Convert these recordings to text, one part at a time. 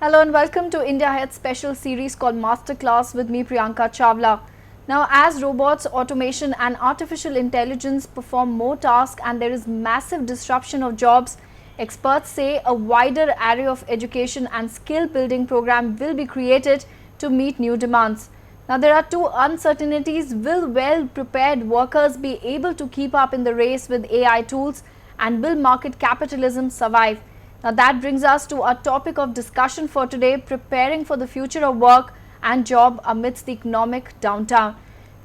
Hello and welcome to India Health special series called Masterclass with me Priyanka Chawla. Now as robots, automation and artificial intelligence perform more tasks and there is massive disruption of jobs, experts say a wider array of education and skill building program will be created to meet new demands. Now there are two uncertainties. Will well prepared workers be able to keep up in the race with AI tools, and will market capitalism survive? Now that brings us to our topic of discussion for today, preparing for the future of work and job amidst the economic downturn.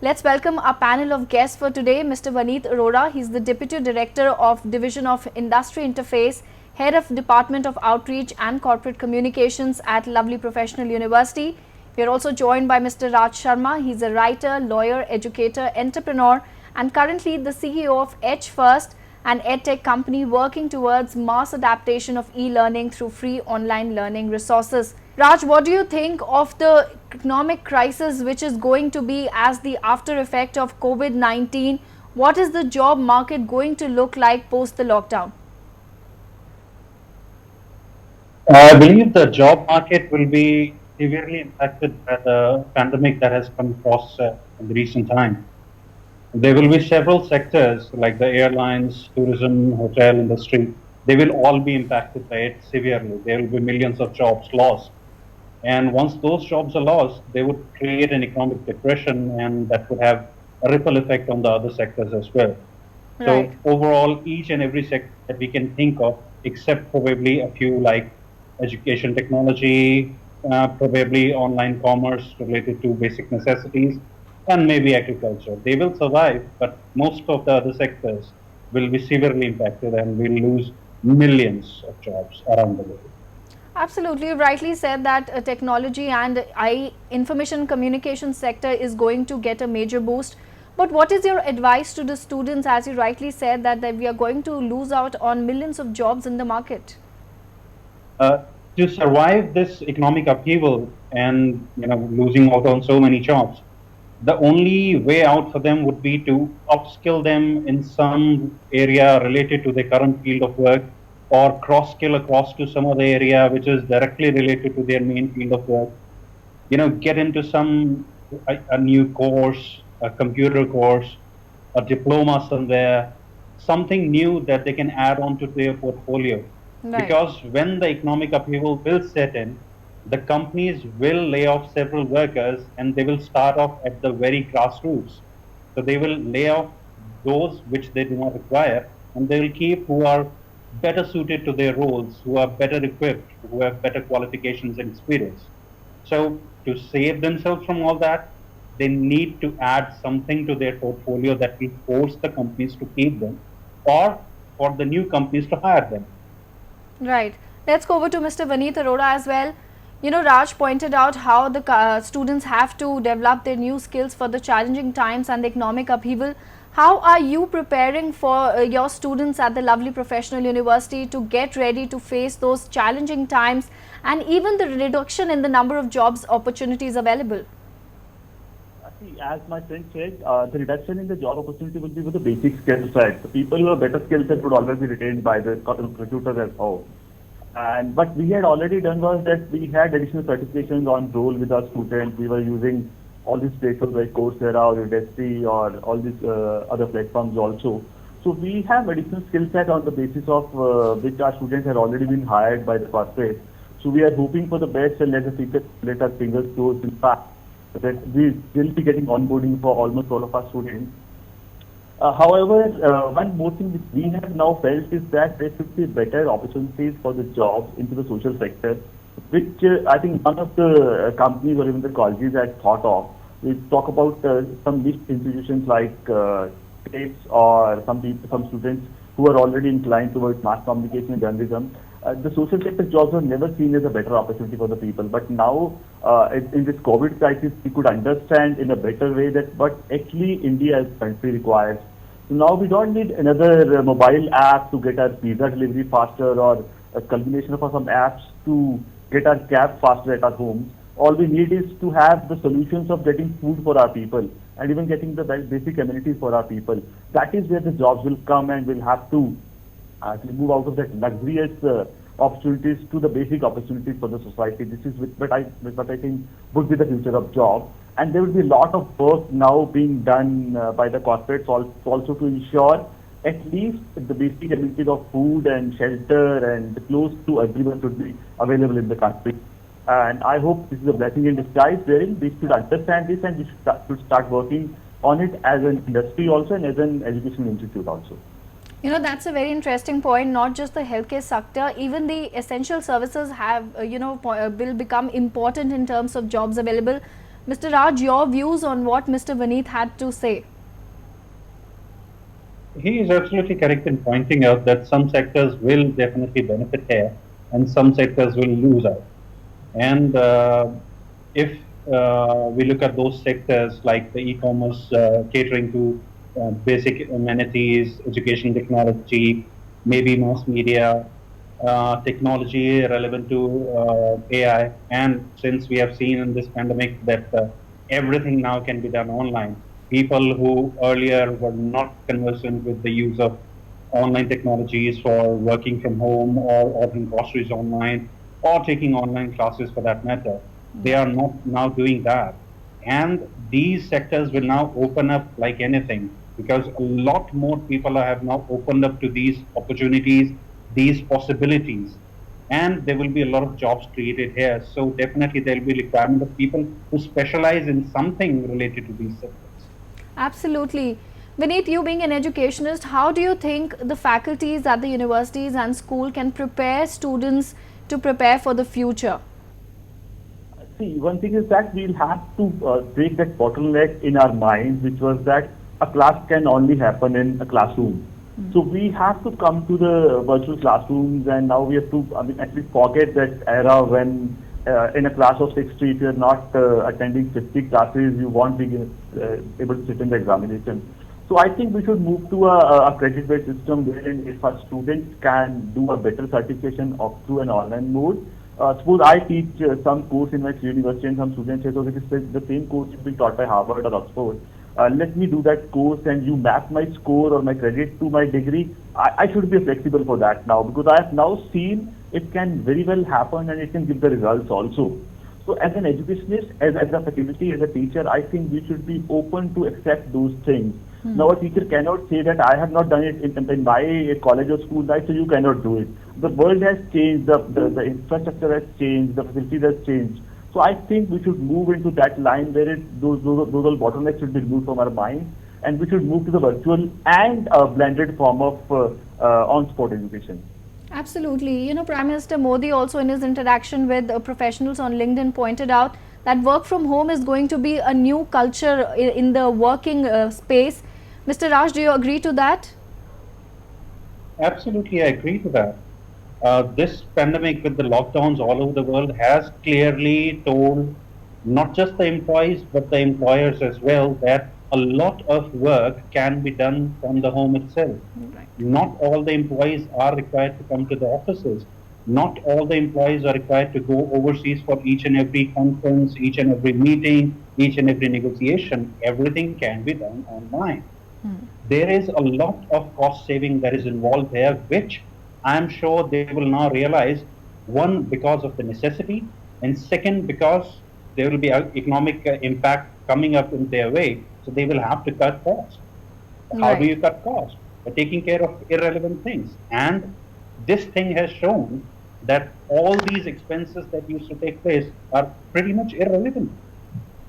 Let's welcome our panel of guests for today, Mr. Vaneet Arora. He's the Deputy Director of Division of Industry Interface, Head of Department of Outreach and Corporate Communications at Lovely Professional University. We are also joined by Mr. Raj Sharma. He's a writer, lawyer, educator, entrepreneur and currently the CEO of Edge First, an edtech company working towards mass adaptation of e-learning through free online learning resources. Raj, what do you think of the economic crisis which is going to be as the after effect of COVID-19? What is the job market going to look like post the lockdown? I believe the job market will be severely impacted by the pandemic that has come across in the recent time. There will be several sectors like the airlines, tourism, hotel industry. They will all be impacted by it severely. There will be millions of jobs lost. And once those jobs are lost, they would create an economic depression and that would have a ripple effect on the other sectors as well. Right. So overall, each and every sector that we can think of, except probably a few like education technology, probably online commerce related to basic necessities, and maybe agriculture. They will survive, but most of the other sectors will be severely impacted and will lose millions of jobs around the world. Absolutely, you rightly said that technology and information communication sector is going to get a major boost. But what is your advice to the students, as you rightly said that we are going to lose out on millions of jobs in the market? Uh, to survive this economic upheaval and losing out on so many jobs, the only way out for them would be to upskill them in some area related to their current field of work, or cross skill across to some other area which is directly related to their main field of work. Get into a new course, a computer course, a diploma somewhere, something new that they can add on to their portfolio. Right. Because when the economic upheaval will set in, the companies will lay off several workers and they will start off at the very grassroots. So they will lay off those which they do not require, and they will keep who are better suited to their roles, who are better equipped, who have better qualifications and experience. So to save themselves from all that, they need to add something to their portfolio that will force the companies to keep them, or for the new companies to hire them. Right. Let's go over to Mr. Vaneet Arora as well. You know, Raj pointed out how the students have to develop their new skills for the challenging times and the economic upheaval. How are you preparing for your students at the Lovely Professional University to get ready to face those challenging times and even the reduction in the number of jobs opportunities available? See, as my friend said, the reduction in the job opportunity will be with the basic skill set. The people who have better skill set would always be retained by the recruiters as well. And what we had already done was that we had additional certifications on roll with our students. We were using all these platforms like Coursera or Udemy or all these other platforms also. So we have additional skill set on the basis of which our students have already been hired by the corporate. So we are hoping for the best and let our fingers crossed. In fact, that we will be getting onboarding for almost all of our students. However, one more thing which we have now felt is that there should be better opportunities for the jobs into the social sector, which I think none of the companies or even the colleges had thought of. We talk about some niche institutions like TAFEs or some students who are already inclined towards mass communication and journalism. The social sector jobs were never seen as a better opportunity for the people. But now, in this COVID crisis, we could understand in a better way that what actually India as a country requires. So now we don't need another mobile app to get our pizza delivery faster or a combination of some apps to get our cab faster at our homes. All we need is to have the solutions of getting food for our people and even getting the basic amenities for our people. That is where the jobs will come, and we'll have to move out of that luxurious opportunities to the basic opportunities for the society. This is what I think would be the future of job. And there will be a lot of work now being done by the corporates also to ensure at least the basic amenities of food and shelter and clothes to everyone should be available in the country. And I hope this is a blessing in disguise, wherein we should understand this and we should start working on it as an industry also and as an educational institute also. You know, that's a very interesting point. Not just the healthcare sector, even the essential services have, will become important in terms of jobs available. Mr. Raj, your views on what Mr. Vineet had to say? He is absolutely correct in pointing out that some sectors will definitely benefit here and some sectors will lose out. And if we look at those sectors like the e-commerce, catering to basic amenities, education technology, maybe mass media, technology relevant to AI, and since we have seen in this pandemic that everything now can be done online, people who earlier were not conversant with the use of online technologies for working from home or ordering groceries online or taking online classes for that matter, they are not now doing that. And these sectors will now open up like anything because a lot more people have now opened up to these opportunities, these possibilities, and there will be a lot of jobs created here. So definitely there will be requirement of people who specialize in something related to these sectors. Absolutely. Vineet, you being an educationist, how do you think the faculties at the universities and school can prepare students to prepare for the future? See, one thing is that we'll have to break that bottleneck in our minds, which was that a class can only happen in a classroom. So we have to come to the virtual classrooms, and now we have to at least forget that era when in a class of 60, if you're not attending 50 classes, you won't be able to sit in the examination. So I think we should move to a credit-based system wherein if a student can do a better certification through an online mode. Suppose I teach some course in my university and some students say, so this is the same course is being taught by Harvard or Oxford. Let me do that course and you map my score or my credit to my degree. I should be flexible for that now because I have now seen it can very well happen and it can give the results also. So as an educationist, as a faculty, as a teacher, I think we should be open to accept those things. Now a teacher cannot say that I have not done it in my college or school, right, so you cannot do it. The world has changed, the infrastructure has changed, the facilities has changed. So I think we should move into that line where those all bottlenecks should be removed from our minds, and we should move to the virtual and blended form of on-spot education. Absolutely. You know, Prime Minister Modi also in his interaction with professionals on LinkedIn pointed out that work from home is going to be a new culture in the working space. Mr. Raj, do you agree to that? Absolutely, I agree to that. This pandemic with the lockdowns all over the world has clearly told not just the employees but the employers as well that a lot of work can be done from the home itself. Right. Not all the employees are required to come to the offices. Not all the employees are required to go overseas for each and every conference, each and every meeting, each and every negotiation. Everything can be done online. There is a lot of cost saving that is involved there, which I am sure they will now realize, one, because of the necessity, and second, because there will be an economic impact coming up in their way, so they will have to cut costs. How do you cut costs? By taking care of irrelevant things. And this thing has shown that all these expenses that used to take place are pretty much irrelevant.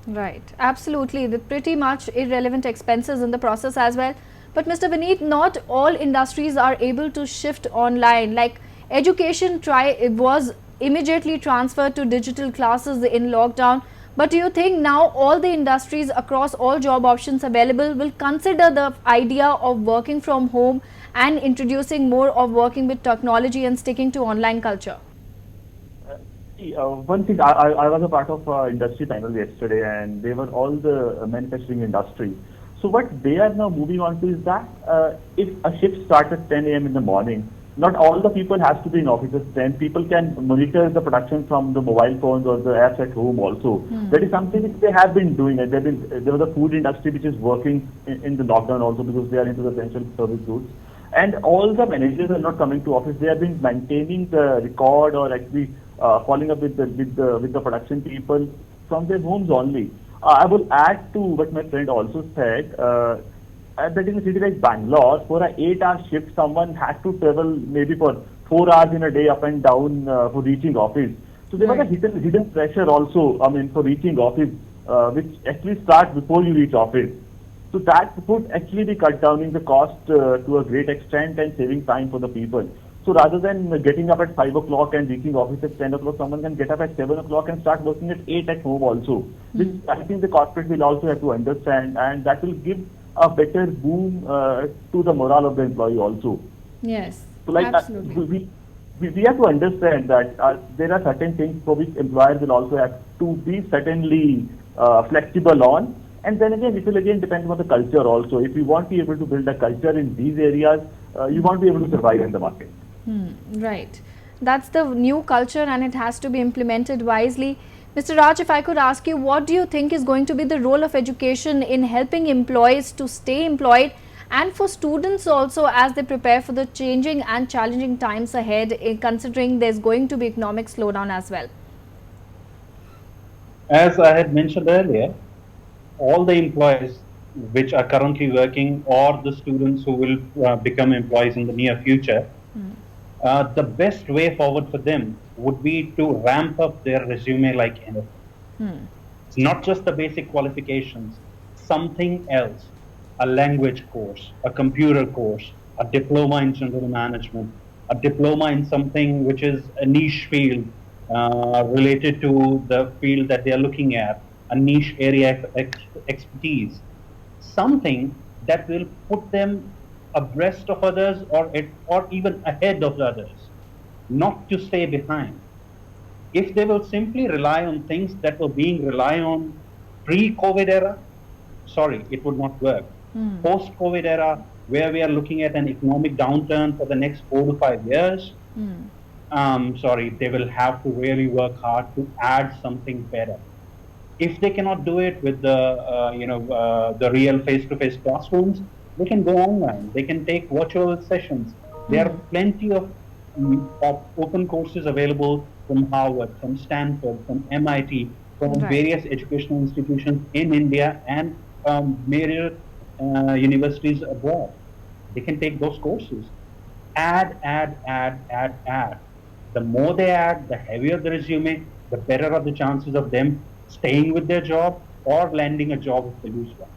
Right, absolutely. The pretty much irrelevant expenses in the process as well. But Mr. Vineet, not all industries are able to shift online. Like education was immediately transferred to digital classes in lockdown. But do you think now all the industries across all job options available will consider the idea of working from home and introducing more of working with technology and sticking to online culture? One thing, I was a part of industry panel yesterday, and they were all the manufacturing industry. So what they are now moving on to is that if a shift starts at 10 a.m. in the morning, not all the people has to be in office at 10. People can monitor the production from the mobile phones or the apps at home also. That is something which they have been doing. There was a food industry which is working in the lockdown also because they are into the essential service goods. And all the managers are not coming to office. They have been maintaining the record or actually following up with the production people from their homes only. I will add to what my friend also said. That in a city like Bangalore, for an 8-hour shift, someone has to travel maybe for 4 hours in a day up and down for reaching office. So there was a hidden pressure also, I mean, for reaching office, which actually starts before you reach office. So that would actually be cut down in the cost to a great extent and saving time for the people. So rather than getting up at 5 o'clock and reaching office at 10 o'clock, someone can get up at 7 o'clock and start working at 8 at home also. Which I think the corporate will also have to understand, and that will give a better boom to the morale of the employee also. Yes, So like absolutely. we have to understand that there are certain things for which employers will also have to be certainly flexible on. And then again, it will again depend on the culture also. If you want to be able to build a culture in these areas, you want to be able to survive in the market. Right. That's the new culture and it has to be implemented wisely. Mr. Raj, if I could ask you, what do you think is going to be the role of education in helping employees to stay employed and for students also as they prepare for the changing and challenging times ahead, considering there's going to be economic slowdown as well? As I had mentioned earlier, all the employees which are currently working or the students who will become employees in the near future, the best way forward for them would be to ramp up their resume like anything. It's not just the basic qualifications, something else, a language course, a computer course, a diploma in general management, a diploma in something which is a niche field related to the field that they are looking at, a niche area of expertise, something that will put them abreast of others or even ahead of others, not to stay behind. If they will simply rely on things that were being relied on pre-COVID era, sorry, it would not work. Post-COVID era, where we are looking at an economic downturn for the next 4 to 5 years, sorry, they will have to really work hard to add something better. If they cannot do it with the real face-to-face classrooms, they can go online. They can take virtual sessions. There are plenty of open courses available from Harvard, from Stanford, from MIT, from various educational institutions in India and major universities abroad. They can take those courses. Add. The more they add, the heavier the resume, the better are the chances of them staying with their job or landing a job if they lose one.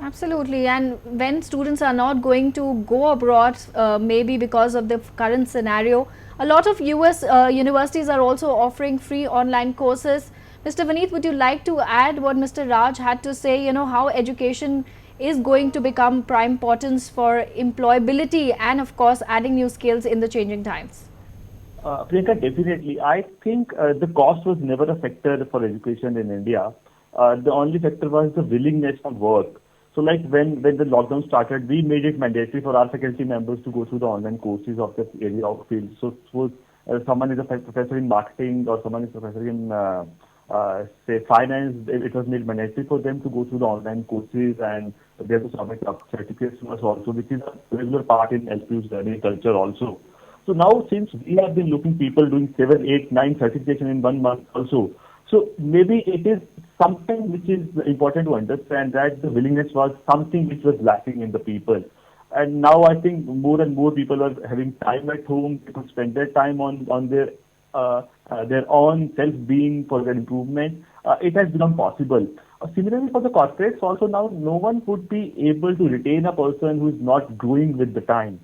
Absolutely. And when students are not going to go abroad, maybe because of the current scenario, a lot of US universities are also offering free online courses. Mr. Vineet, would you like to add what Mr. Raj had to say, how education is going to become prime importance for employability and of course adding new skills in the changing times? Priyanka, definitely. I think the cost was never a factor for education in India. The only factor was the willingness to work. So like when the lockdown started, we made it mandatory for our faculty members to go through the online courses of the area of field. So suppose someone is a professor in marketing or someone is a professor in say finance, it was made mandatory for them to go through the online courses and they have to submit up certificates to us also, which is a regular part in LPU's learning culture also. So now since we have been looking people doing 7, 8, 9 certification in 1 month also, so maybe it is something which is important to understand that the willingness was something which was lacking in the people. And now I think more and more people are having time at home to spend their time on their own self-being for their improvement. It has become possible. Similarly for the corporates also now no one would be able to retain a person who is not growing with the time.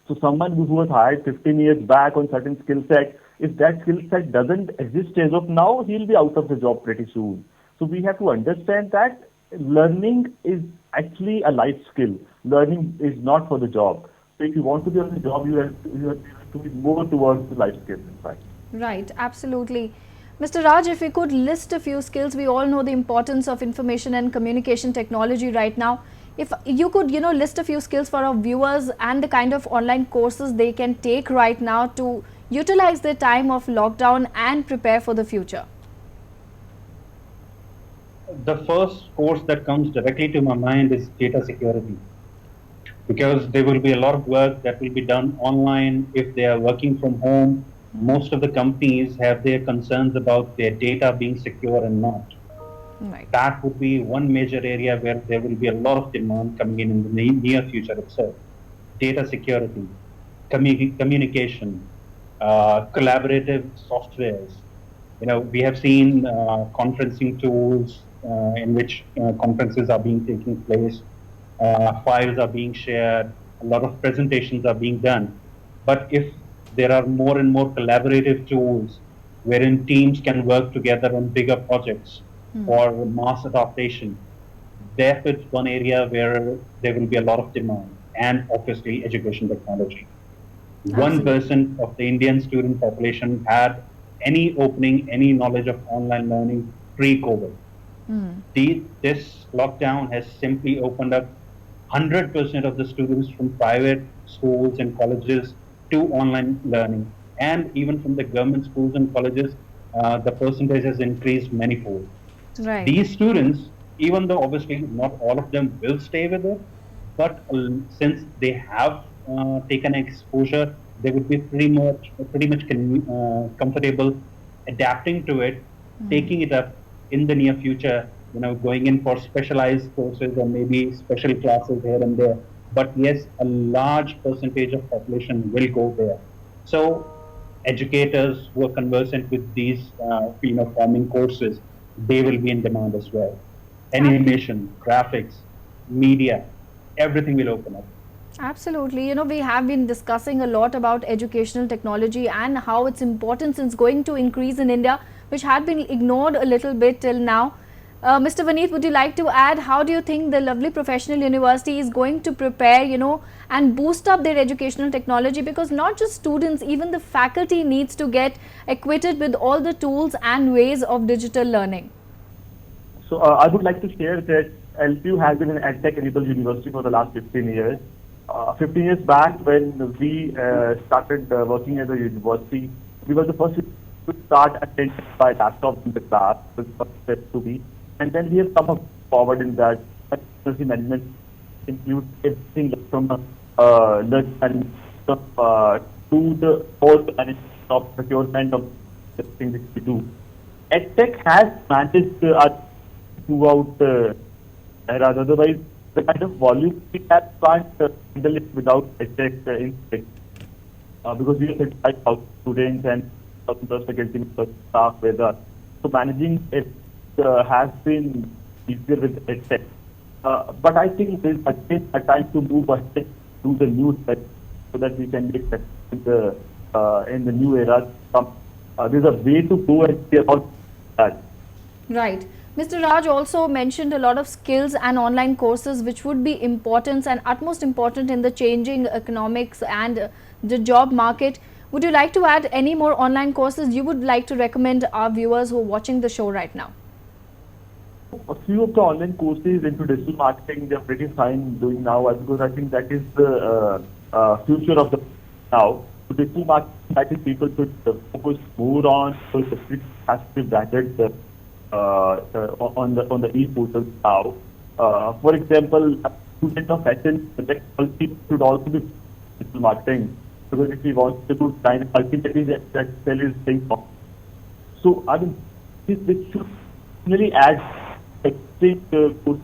So someone who was hired 15 years back on certain skill set, if that skill set doesn't exist as of now, he'll be out of the job pretty soon. So we have to understand that learning is actually a life skill. Learning is not for the job. So if you want to be on the job, you have to be more towards the life skill, in fact. Right, absolutely. Mr. Raj, if we could list a few skills, we all know the importance of information and communication technology right now. If you could, list a few skills for our viewers and the kind of online courses they can take right now to utilize their time of lockdown and prepare for the future. The first course that comes directly to my mind is data security. because there will be a lot of work that will be done online if they are working from home. Most of the companies have their concerns about their data being secure and not. Right. That would be one major area where there will be a lot of demand coming in the near future itself. Data security, communication, collaborative softwares. We have seen conferencing tools in which conferences are being taking place, files are being shared, a lot of presentations are being done. But if there are more and more collaborative tools wherein teams can work together on bigger projects for mass adaptation, that's one area where there will be a lot of demand, and obviously education technology. Absolutely. 1% of the Indian student population had any opening, any knowledge of online learning pre-COVID. This lockdown has simply opened up 100% of the students from private schools and colleges to online learning. And even from the government schools and colleges, the percentage has increased manifold. Right. These students, even though obviously not all of them will stay with it, but since they have taken exposure, they would be pretty much comfortable adapting to it, taking it up in the near future. Going in for specialized courses or maybe special classes here and there. But yes, a large percentage of population will go there. So educators who are conversant with these forming courses, they will be in demand as well. Animation, graphics, media, everything will open up. Absolutely. We have been discussing a lot about educational technology and how its importance is going to increase in India, which had been ignored a little bit till now. Mr. Vaneet, would you like to add, how do you think the lovely professional university is going to prepare, and boost up their educational technology? Because not just students, even the faculty needs to get acquitted with all the tools and ways of digital learning. So I would like to share that LPU has been an EdTech enabled university for the last 15 years. 15 years back, when we started working as a university, we were the first to start attending by laptop in the class, with first step to be. And then we have come up forward in that. University management includes everything from the and to the whole management of procurement of the things that we do. EdTech has managed throughout eras. Otherwise, the kind of volume we have can't handle it without EdTech in it. Because we have 35,000 students and thousands of faculty members, staff with us. So managing it has been easier with EdTech. But I think there's again a time to move ahead to the new set so that we can get in the new era. There's a way to go and see about that. Right. Mr. Raj also mentioned a lot of skills and online courses which would be important and utmost important in the changing economics and the job market. Would you like to add any more online courses you would like to recommend our viewers who are watching the show right now? A few of the online courses into digital marketing, they're pretty fine doing now, because I think that is the future of the now. So digital marketing, I think people should focus more on specific passive gadgets on the e-portals now. For example, a student of fashion technology should also be digital marketing, because if we want to do design, ultimately that sell is thing. So I mean, this should really add extra courses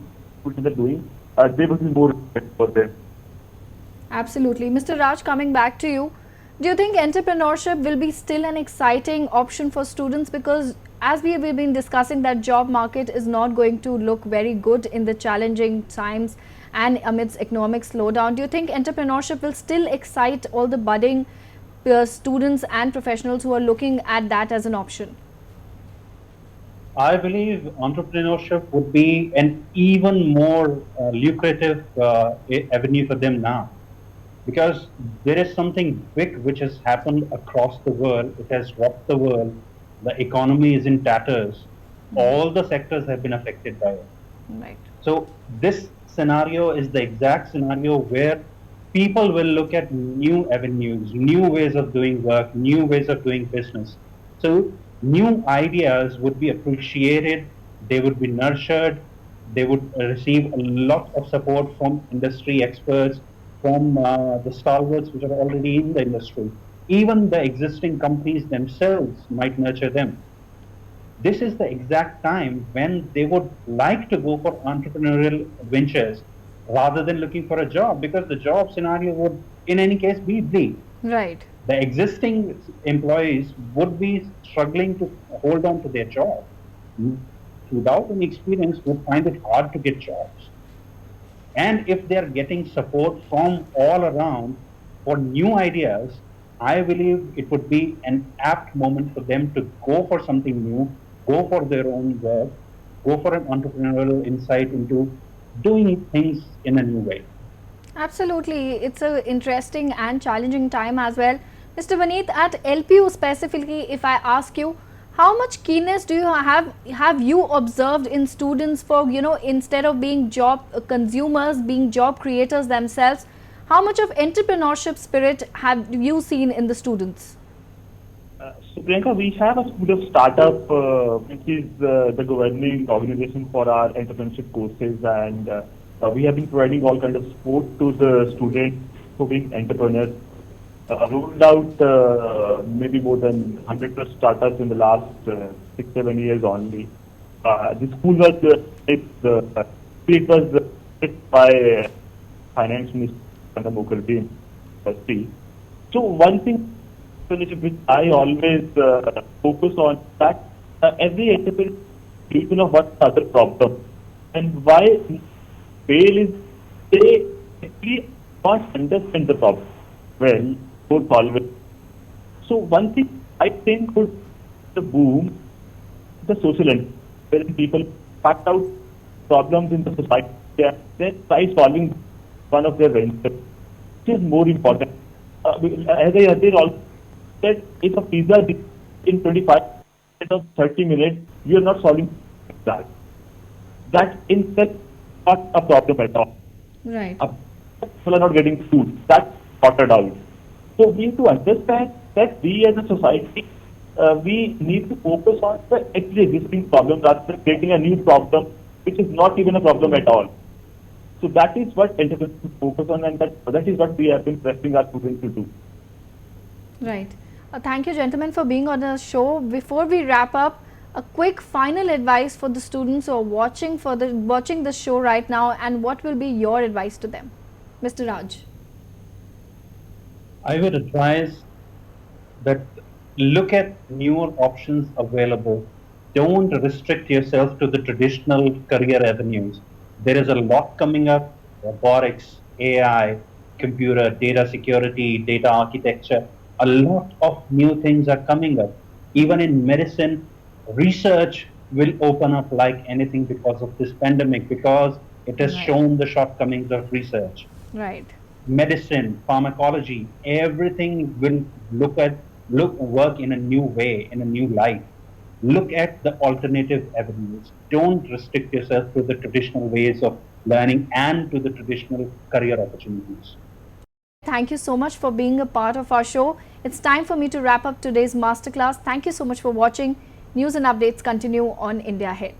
they're doing. They would be more respect for them. Absolutely. Mr. Raj, coming back to you, do you think entrepreneurship will be still an exciting option for students? Because as we have been discussing, that job market is not going to look very good in the challenging times and amidst economic slowdown. Do you think entrepreneurship will still excite all the budding students and professionals who are looking at that as an option? I believe entrepreneurship would be an even more lucrative avenue for them now, because there is something big which has happened across the world. It has rocked the world. The economy is in tatters. All the sectors have been affected by it. Right. So this scenario is the exact scenario where people will look at new avenues, new ways of doing work, new ways of doing business. So new ideas would be appreciated, they would be nurtured, they would receive a lot of support from industry experts, from the stalwarts which are already in the industry. Even the existing companies themselves might nurture them. This is the exact time when they would like to go for entrepreneurial ventures rather than looking for a job, because the job scenario would, in any case, be bleak. Right. The existing employees would be struggling to hold on to their job. Without any experience, would find it hard to get jobs. And if they are getting support from all around for new ideas, I believe it would be an apt moment for them to go for something new, go for their own work, go for an entrepreneurial insight into doing things in a new way. Absolutely, it's an interesting and challenging time as well. Mr. Vaneet, at LPU specifically, if I ask you, how much keenness do you have you observed in students for, instead of being job consumers, being job creators themselves, how much of entrepreneurship spirit have you seen in the students? So Priyanka, we have a school of startup, which is the governing organization for our entrepreneurship courses, and we have been providing all kind of support to the students for being entrepreneurs. Rolled out maybe more than 100 plus startups in the last 6-7 years only. The school was it was picked by Finance Minister Mukherjee University. So one thing which I always focus on, that every entrepreneur people of what's the other problem and why fail is they actually not understand the problem well for solve it. So one thing I think would the boom, the social end, wherein people fact out problems in the society and then try solving one of their ventures, which is more important. As I earlier also said, if a pizza in 25 of 30 minutes, you are not solving that. That in itself is not a problem at all. Right. People are not getting food. That's sorted out. So we need to understand that we as a society, we need to focus on the actually existing problem rather than creating a new problem, which is not even a problem at all. So that is what entrepreneurs focus on, and that is what we have been pressing our students to do. Right. Thank you, gentlemen, for being on the show. Before we wrap up, a quick final advice for the students who are watching this show right now, and what will be your advice to them, Mr. Raj? I would advise that look at newer options available. Don't restrict yourself to the traditional career avenues. There is a lot coming up: robotics, AI, computer, data security, data architecture. A lot of new things are coming up. Even in medicine, research will open up like anything because of this pandemic, because it has Right. shown the shortcomings of research. Right. Medicine, pharmacology, everything will work in a new way, in a new light. Look at the alternative avenues. Don't restrict yourself to the traditional ways of learning and to the traditional career opportunities. Thank you so much for being a part of our show. It's time for me to wrap up today's masterclass. Thank you so much for watching. News and updates continue on India Ahead.